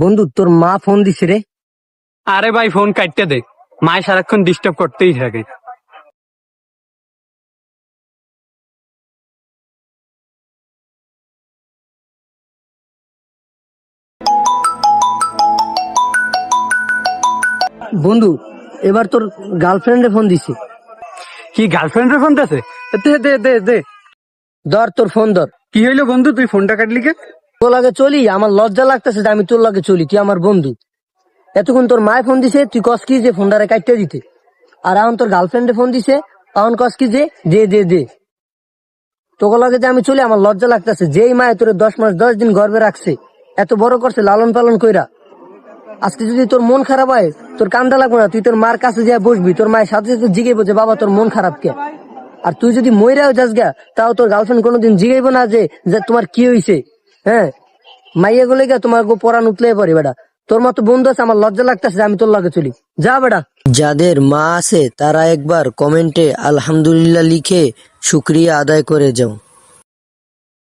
বন্ধু, তোর মা ফোন দিছে রে। আরে ভাই ফোন কাটতে দে, মায় সারাক্ষণ ডিস্টার্ব করতেই থাকে। বন্ধু, এবার তোর গার্লফ্রেন্ডে ফোন দিছে। কি গার্লফ্রেন্ডের ফোন আছে? দে দে দে দে। ধর তোর ফোন ধর। কি হইলো বন্ধু, তুই ফোনটা কাটলি কে? তোর লাগে চলি, আমার লজ্জা লাগতেছে যে আমি তোর লাগে চলি, তুই আমার বন্ধু। এতক্ষণ তোর মায় ফোন দিছে, তুই কস কি যে ফোনটারে কাটতে দিতে। আর এখন তোর গার্লফ্রেন্ডে ফোন দিছে, এখন কস কি যে দে দে দে। তোকে লাগে যে আমি চলি, আমার লজ্জা লাগতেছে। যেই মায় তোর 10 মাস 10 দিন গর্ভে রাখছে, এত বড় করছে লালন পালন কইরা, আজকে যদি তোর মন খারাপ হয়, তোর কান্দা লাগবে না, তুই তোর মার কাছে যা বসবি, তোর মায়ের সাথে সাথে জিগাইবো যে বাবা তোর মন খারাপ কে। আর তুই যদি মইরাও যাস গা, তাও তোর গার্লফ্রেন্ড কোনোদিন জিগাইবো না যে যে তোমার কি হইছে। হ্যাঁ, মাইয়া গুলো গা তোমার পরান উতলে পড়ে বেটা। তোর মতো বন্ধু আছে, আমার লজ্জা লাগতেছে আমি তোর লাগে চলি। যা বেটা। যাদের মা আছে তারা একবার কমেন্টে আলহামদুলিল্লাহ লিখে শুক্রিয়া আদায় করে যাও।